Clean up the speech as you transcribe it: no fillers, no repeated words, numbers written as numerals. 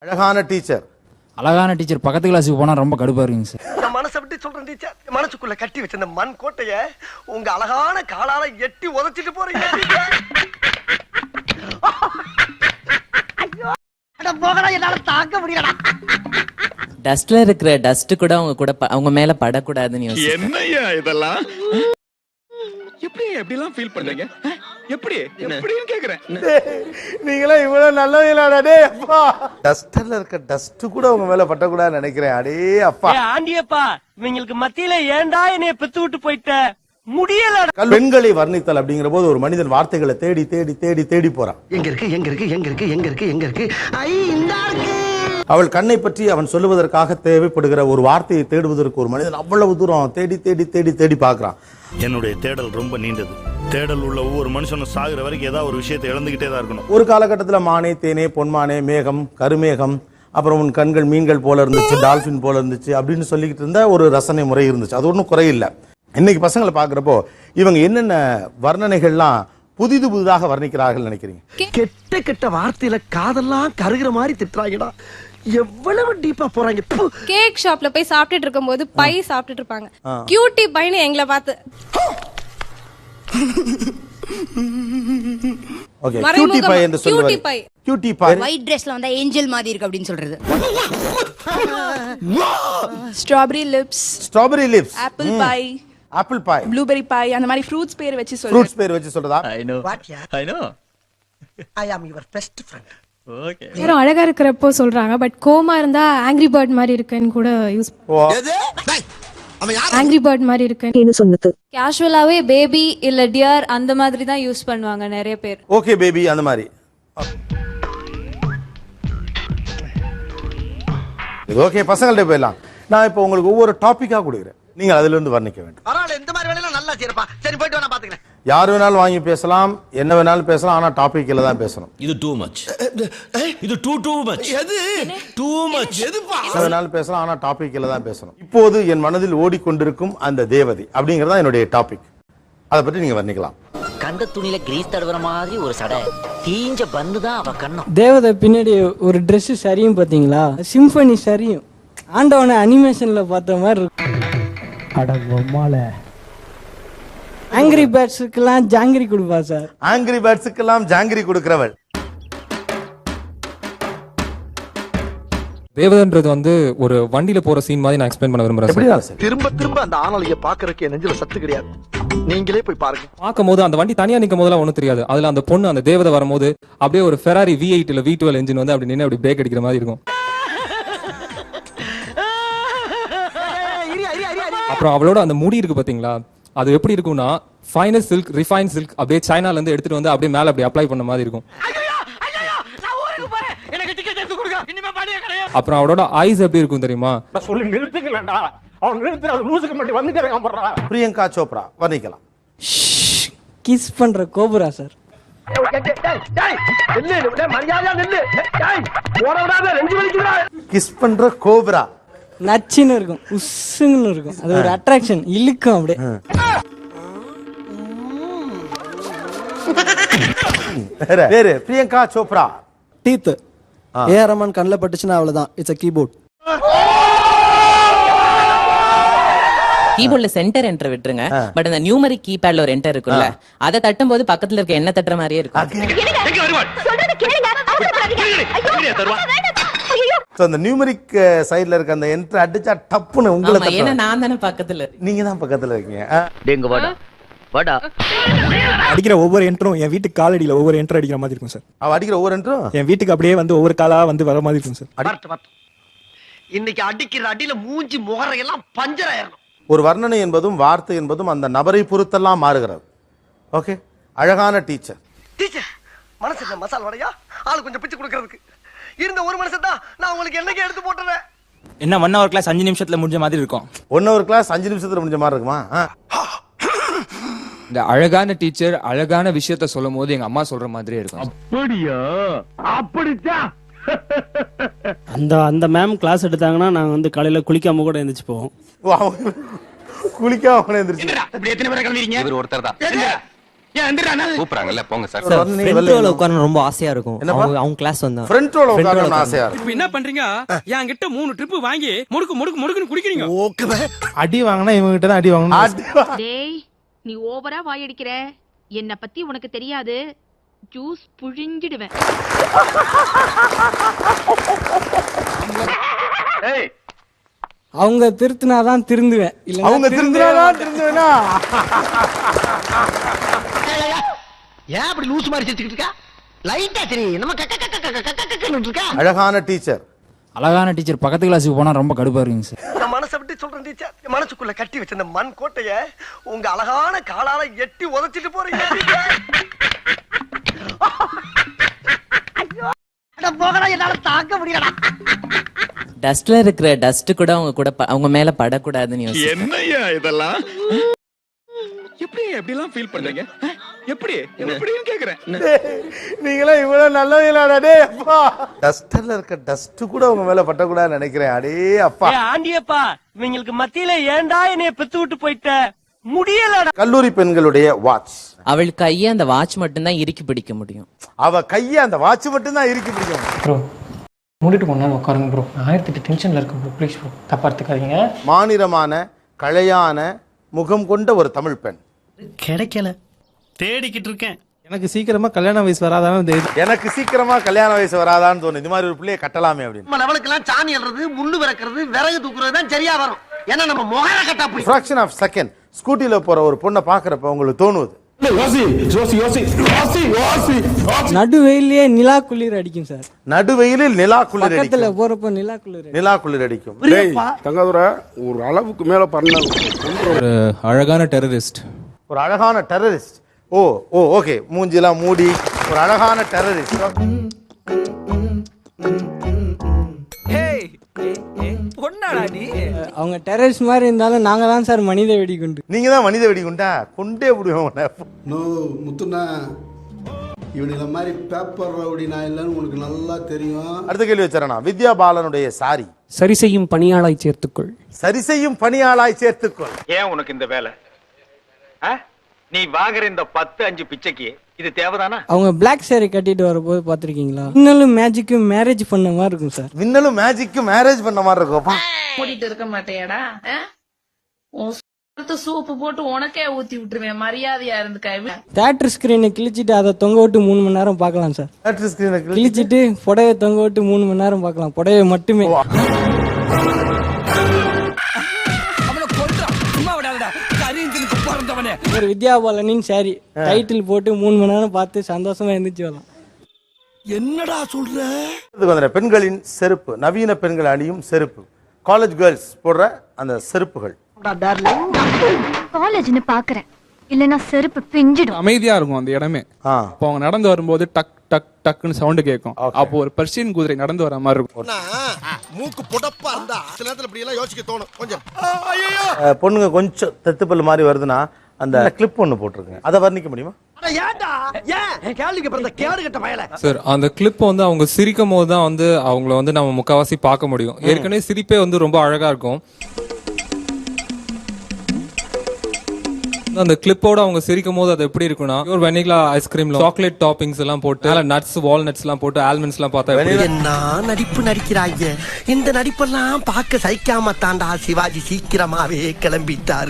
அழகான டீச்சர். அழகான டீச்சர் பக்கத்து கிளாஸுக்கு போனா ரொம்ப கடுப்பா இருக்குங்க சார். நான் மனசை விட்டு சொல்றேன் டீச்சர். மனசுக்குள்ள கட்டி வச்சிருந்த மண் கோட்டைய உங்க அழகான காலால எட்டி உதைச்சிட்டு போறீங்க. ஐயோ அட போகடா, என்னால தாங்க முடியலடா. டஸ்ட்ல இருக்கிற டஸ்ட் கூட அவங்க மேல படக்கூடாதுன்னு யோசிச்சு. என்னய்யா இதெல்லாம்? எப்படிலாம் ஃபீல் பண்றீங்க? எப்படின்னு கேக்குறேன். நீங்களே இவ்வளவு நல்லவங்களாடா டேய் அப்பா. டஸ்டர்ல இருக்க டஸ்ட் கூட உங்க மேல பட்டக்கூடாதுன்னு நினைக்கிறேன். அடே அப்பா. ஆண்டியப்பா, இவங்களுக்கு மத்தியில ஏன்டா என்னைய பெத்து விட்டு போயிட்ட? முடியல. பெண்களை வர்ணித்தல் அப்படிங்கிற போது ஒரு மனிதன் வார்த்தைகளை தேடி தேடி தேடி தேடி போறான். எங்க இருக்கு ஐ இந்தா இருக்கு. அவள் கண்ணை பற்றி அவன் சொல்லுவதற்காக தேவைப்படுகிற ஒரு வார்த்தையை தேடுவதற்கு ஒரு மனிதன் அவ்வளவு தூரம் தேடி தேடி தேடி தேடி பார்க்கறான். என்னுடைய தேடல் ரொம்ப நீண்டது. தேடல் உள்ள ஒவ்வொரு மனுஷனும் சாகுற வரைக்கும் ஏதாவது ஒரு விஷயத்தை இழந்துகிட்டே தான் இருக்கணும். ஒரு காலகட்டத்தில் மானே தேனே பொன்மானே மேகம் கருமேகம் அப்புறம் உன் கண்கள் மீன்கள் போல இருந்துச்சு, டால்பின் போல இருந்துச்சு அப்படின்னு சொல்லிக்கிட்டு இருந்த ஒரு ரசனை முறை இருந்துச்சு. அது ஒன்றும் குறையில்லை. இன்னைக்கு பசங்களை பார்க்குறப்போ இவங்க என்னென்ன வர்ணனைகள்லாம் புதிதாக வர்ணிக்கிறார்கள் நினைக்கிறீங்க? கெட்ட கெட்ட வார்த்தையில காதெல்லாம் கருகிற மாதிரி திட்டுறாங்கடா. எவ்வளவு டீப்பா போறாங்க. கேக் ஷாப்ல போய் சாப்பிட்டுட்டு இருக்கும்போது பை சாப்பிட்டுட்டு இருப்பாங்க. கியூட்டி பைன்னு எங்களை பார்த்து ஓகே, கியூட்டி பை என்று சொல்லுவாங்க. கியூட்டி பை ஒயிட் Dressல வந்தா ஏஞ்சல் மாதிரி இருக்கு அப்படினு சொல்றது. Strawberry lips, apple pie, apple pie, blueberry pie, அந்த மாதிரி ஃப்ரூட்ஸ் பேர் வச்சு சொல்றது. ஃப்ரூட்ஸ் பேர் வச்சு சொல்றதா? I am your best friend. Okay. யாரும் அழகா இருக்கறப்போ சொல்றாங்க. பட் கோமா இருந்தா ஆங்கிரி பேர்ட் மாதிரி இருக்குன்னு கூட யூஸ். ஆங்கிரி பேர்ட் மாதிரி இருக்குன்னு சொன்னது. கேஷுவலாவே பேபி இல்ல டியர் அந்த மாதிரி தான் யூஸ் பண்ணுவாங்க நிறைய பேர். ஓகே பேபி அந்த மாதிரி. ஓகே, பசங்கள்ட்ட போயிடலாம். நான் இப்போ உங்களுக்கு ஒவ்வொரு டாபிக்கா கொடுக்குறேன். நீங்க அதுல இருந்து வர்ணிக்க வேண்டும். பரவாயில்ல, இந்த மாதிரி வேலையெல்லாம் நல்லா செய்யறப்பா. சரி போயிட்டு நான் பாத்துக்கிறேன். யார் வேணாலும் வாங்கி பேசலாம், என்ன வேணாலும் பேசலாம், ஆனா டாபிக்ல தான் பேசணும். இது டூ மச். இது டூ மச். எது டூ மச்? எதுப்பா? என்ன வேணாலும் பேசலாம், ஆனா டாபிக்ல தான் பேசணும். இப்போது என் மனதில் ஓடிக்கொண்டிருக்கும் அந்த தேவதை அப்படிங்கறதா என்னுடைய டாபிக். அதை பற்றி நீங்க வர்ணிக்கலாம். கந்த துணியில கிரீஸ் தடவுற மாதிரி ஒரு சடை தீஞ்ச பந்து தான் அவ கண்ணம். தேவதை பின்னாடி ஒரு Dress சரியும் பாத்தீங்களா? சிம்பனி சரியும் ஆண்டவனை அனிமேஷன்ல பார்த்த மாதிரி இருக்கு. ஆங்கிரி பேர்ட்ஸுக்கெல்லாம் ஜாங்கிரி கொடுப்பா சார். ஆங்கிரி பேர்ட்ஸுக்கெல்லாம் ஜாங்கிரி கொடுக்கிறவள். தேவதன்றது வந்து ஒரு வண்டியில போற சீன் மாதிரி நான் எக்ஸ்பிளைன் பண்ண விரும்புறேன். திரும்ப அந்த ஆணலைய பாக்குறதுக்கு நெஞ்சில சத்து கிடையாது. நீங்களே போய் பாருங்க. பார்க்கும்போது அந்த வண்டி தனியா நிக்கும் போதெல்லாம் ஒண்ணும் தெரியாது. அதுல அந்த பொண்ணு அந்த தேவதை வரும்போது அப்படியே ஒரு ஃபெராரி V8 இல்ல V12 என்ஜின் வந்து அப்படி நின்று அப்படி பிரேக் அடிக்கிற மாதிரி இருக்கும். அப்புறம் அவளோட அந்த முடி இருக்கு பாத்தீங்களா, அது எப்படி இருக்கும்னா ஃபைனல் சில்க், ரிஃபைன் சில்க் அப்படியே சைனால இருந்து எடுத்துட்டு வந்து அப்படியே மேல அப்படி அப்ளை பண்ண மாதிரி இருக்கும். அப்புறம் அவளோட ஐஸ் எப்படி இருக்கும் தெரியுமா? சொல்லி நிறுத்துக்கலடா. அவன் நிறுத்துற லூசுக்கு மட்டும் வந்துட்டேன் போறா. பிரியங்கா சோப்ரா வர்ணிக்கலாம். கிஸ் பண்ற கோபுரா சார். கிஸ் பண்ற கோபுரா நச்சின்னு இருக்கும், உஸ்ஸுன்னு இருக்கும். அது ஒரு அட்ராக்ஷன், இழுக்கும் அப்படியே. வேற பிரியங்கா சோப்ரா டீத் ஏஆர் ரஹ்மான் கண்ணில் பட்டுச்சுன்னா அவ்வளவுதான், இட்ஸ் a keyboard. கீபோர்ட்ல சென்டர் என்டர் விட்டுருங்க. பட் அந்த நியூமரிக் கீபேட்ல ஒரு என்டர் இருக்குல்ல, அதை தட்டும் போது பக்கத்துல இருக்க என்ன தட்டுற மாதிரியே இருக்கும். அந்த நியூமரிக் சைடுல இருக்க அந்த என்டர் அடிச்சா டப்புன்னு உங்களை தட்டுறா. ஏன்னா நான் தானே பக்கத்துல, நீங்க தான் பக்கத்துல இருக்கீங்க. டேங்க வாடா வாடா. அடிக்கிற ஒவ்வொரு என்ட்ரும் என் வீட்டுக்கு காலடியில ஒவ்வொரு என்டர் அடிக்கிற மாதிரி இருக்கும் சார். அவ அடிக்கிற ஒவ்வொரு என்ட்ரும் என் வீட்டுக்கு அப்படியே வந்து ஒவ்வொரு காலா வந்து வர மாதிரி இருக்கும் சார். இன்னைக்கு அடிக்கிற அடியில மூஞ்சி முகரையெல்லாம் பஞ்சர் ஆயிரணும். ஒரு வர்ணனை என்பதும் வார்த்தை என்பதும் அந்த நபரை பொறுத்தெல்லாம் மாறுகிறது. ஓகே, அழகான டீச்சர். டீச்சர் மனசு என்ன மசால் வடையா? ஆளு கொஞ்சம் பிச்சு கொடுக்கறதுக்கு இருந்த ஒரு மனுஷன் தான் நான் உங்களுக்கு என்னைக்கு எடுத்து போட்டுறேன். என்ன 1 hour கிளாஸ் 5 நிமிஷத்துல முடிஞ்ச மாதிரி இருக்கும். 1 hour கிளாஸ் 5 நிமிஷத்துல முடிஞ்ச மாதிரி இருக்குமா? இந்த அழகான டீச்சர் அழகான விஷயத்த சொல்லும் போது எங்க அம்மா சொல்ற மாதிரியே இருக்கும். அப்படியா? அப்படிச்சா? அந்த மேம் கிளாஸ் எடுத்தாங்கன்னா நாங்க வந்து காலையில குளிக்காம கூட எந்திரிச்சு போவோம். குளிக்காம எந்திரிச்சு இப்படி எத்தனை பேரை கிளம்பிறீங்க? இவர் ஒருத்தர் தான். கூப்பிடுறாங்கல்ல போங்க சார். வந்து நீங்க வெளில உட்காரணும் ரொம்ப ஆசையா இருக்கும். என்னப்பா? அவங்க கிளாஸ் வந்தா ஃப்ரண்ட் ரோல உட்காரணும்னு ஆசையா இருக்கு. இப்போ என்ன பண்றீங்க? என்கிட்ட 3 ட்ரிப் வாங்கி முடுக்குன்னு குடிக்கிறீங்க. அடி வாங்கினா இவங்க கிட்ட தான் அடி வாங்கணும். டேய் நீ ஓவரா வாயடிக்கிற. என்ன பத்தி உனக்கு தெரியாது. ஜூஸ் புழிஞ்சிடுவேன். அவங்க திருத்தினாதான் திருந்துவேன். இல்ல அவங்க திருந்துறாதான் திருந்துவேனா? ஏன் அப்படி லூஸ் மாதிரி சிரிச்சுக்கிட்டு இருக்கா? லைட்டா சரி நம்ம இருக்கா? அழகான டீச்சர். அழகான டீச்சர் பக்கத்து கிளாஸுக்கு போனா ரொம்ப கடுப்பா இருக்குங்க சார். நான் மனசை விட்டு சொல்றேன் டீச்சர். என் மனசுக்குள்ள கட்டி வச்ச இந்த மண் கோட்டைய உங்க அழகான காலால எட்டி உதைச்சிட்டு போறீங்க டீச்சர். அட போகடா, என்னால தாங்க முடியலடா. டஸ்ட்ல இருக்கிற டஸ்ட் கூட அவங்க மேல படக்கூடாதுன்னு யோசிச்சு. என்னய்யா இதெல்லாம்? எப்படி எப்படிலாம் ஃபீல் பண்றீங்க? எப்படின்னு கேக்குறேன். நீங்களே இவ்வளவு நல்லவங்களாடா டேய் அப்பா. டஸ்டர்ல இருக்க டஸ்ட் கூட உங்க மேல பட்டக்கூடாதுன்னு நினைக்கிறேன். அடே அப்பா. ஆண்டியப்பா, இவங்களுக்கு மத்தியில ஏன்டா என்னைய பெத்து விட்டு போயிட்ட? முடியலடா. கல்லூரி பெண்களுடைய வாட்ச். அவள் கையை அந்த வாட்ச் மட்டும்தான் இறுக்கி பிடிக்க முடியும். அவ கைய அந்த வாட்ச் மட்டும்தான் இறுக்கி பிடிக்கும். ப்ரோ மூடிட்டு கொண்டாந்து உட்காருங்க ப்ரோ. 1008 டென்ஷன்ல இருக்கேன் ப்ரோ. ப்ளீஸ் ப்ரோ, தப்பா எடுத்துக்காதீங்க. மாநிலமான கலையான முகம் கொண்ட ஒரு தமிழ் பெண். கிடைக்கல. தேடிக்கிட்டு இருக்கேன். எனக்கு சீக்கிரமா கல்யாண வயசு வராதான்னு எனக்கு சீக்கிரமா கல்யாண வயசு வராதான்னு தோணுது. இந்த மாதிரி ஒரு பிள்ளைய கட்டலாமே அப்படின்னு. நம்ம லெவலுக்கெல்லாம் சாணி அல்றது, முள்ளு விறக்கிறது, விறகு தூக்குறது தான் சரியா வரும். ஏன்னா நம்ம முகர கட்டா போய் ஃபிராக்ஷன் ஆஃப் செகண்ட் ஸ்கூட்டில போற ஒரு பொண்ணை பாக்குறப்ப உங்களுக்கு தோணுது. நடுவெயிலே நிலா குளிர் அடிக்கும் சார். நடுவெயிலில் நிலா குளிர் பக்கத்துல அடிக்கும். போறப்ப நிலா குளிர். நிலா குளிர் அடிக்கும். தங்காதுரை ஒரு அளவுக்கு மேல பண்ண ஒரு அழகான டெரரிஸ்ட். ஒரு அழகான டெரரிஸ்ட். ஓ ஓ ஓகே. மூஞ்சிலாம் மூடி ஒரு அழகான டெரரிஸ்ட். அவங்க டெரரிஸ்ட் மாதிரி இருந்தாலும் நாங்க தான் சார் மனித வெடிகுண்டு. நீங்க தான் மனித வெடிகுண்டா? கொண்டே விடுவோம். நோ முத்துனா இவனுங்க மாதிரி பேப்பர் ரவுடி நான் இல்லைன்னு உனக்கு நல்லா தெரியும். அடுத்த கேள்வி வச்சாரண்ணா. வித்யா பாலனுடைய சாரி. சரி செய்யும் பணியாளாய் சேர்த்துக்கொள். சரி செய்யும் பணியாளாய் சேர்த்துக்கொள். ஏன் உனக்கு இந்த வேலை? நீ வாங்குற இந்த 10-5 பிச்சைக்கு இது தேவைதானா? அவங்க பிளாக் சாரி கட்டிட்டு வரும்போது பாத்திருக்கீங்களா? இன்னும் மேஜிக்கும் மேரேஜ் பண்ண மாதிரி இருக்கும் சார். விண்ணலும் மேஜிக்கும் மேரேஜ் பண்ண மாதிரி இருக்கும். மூடிட்டு இருக்க மாட்டேடா. சூப்பு போட்டு உனக்கே ஊத்தி விட்டுருவேன். மரியாதையா இருந்துக்க. தியேட்டர் ஸ்கிரீனை கிழிச்சிட்டு அதை தொங்க விட்டு 3 மணி நேரம் பார்க்கலாம் சார். தியேட்டர் ஸ்கிரீனை கிழிச்சிட்டு புடவை தொங்க விட்டு 3 மணி நேரம் பார்க்கலாம். புடவை மட்டுமே. ஒரு வித்யா பாலனின் சாரி டைட்டில் போட்டு 3 மணி நேரம் பார்த்து சந்தோஷமா இருந்துச்சு வரலாம். என்னடா சொல்ற? பெண்களின் செருப்பு. நவீன பெண்கள் அணியும் செருப்பு. காலேஜ் கேர்ள்ஸ் போடுற அந்த செருப்புகள். காலேஜ்னு பாக்குறேன். இல்லனா செருப்பு பிஞ்சிடும். அமைதியா இருக்கும் அந்த இடமே. அப்போ அவங்க நடந்து வரும்போது டக் டக் டக்னு சவுண்ட் கேட்கும். அப்போ ஒரு பர்ஷியன் குதிரை நடந்து வர மாதிரி இருக்கும். மூக்கு புடப்பா இருந்தா சில நேரத்துல இப்படி எல்லாம் யோசிக்க தோணும் கொஞ்சம். பொண்ணுங்க கொஞ்சம் தெத்துப்பல் மாதிரி வருதுன்னா அந்த கிளிப் ஒண்ணு போட்டிருக்கேன். அதை வர்ணிக்க முடியுமா? சார் அந்த கிளிப் வந்து அவங்க சிரிக்கும் போது தான் வந்து அவங்கள வந்து நம்ம முக்காவாசி பார்க்க முடியும். ஏற்கனவே சிரிப்பே வந்து ரொம்ப அழகா இருக்கும். அந்த கிளிப்போட அவங்க சிரிக்கும் போது அது எப்படி இருக்கும்னா ஒரு வெனிலா ஐஸ்கிரீம்ல சாக்லேட் டாப்பிங்ஸ் எல்லாம் போட்டு நட்ஸ் வால்நட்ஸ் எல்லாம் போட்டு ஆல்மண்ட்ஸ் எல்லாம் பார்த்தா என்ன நடிப்பு நடிக்கிறாங்க. இந்த நடிப்பெல்லாம் பார்க்க சகிக்காம தாண்டா சிவாஜி சீக்கிரமாவே கிளம்பிட்டாரு.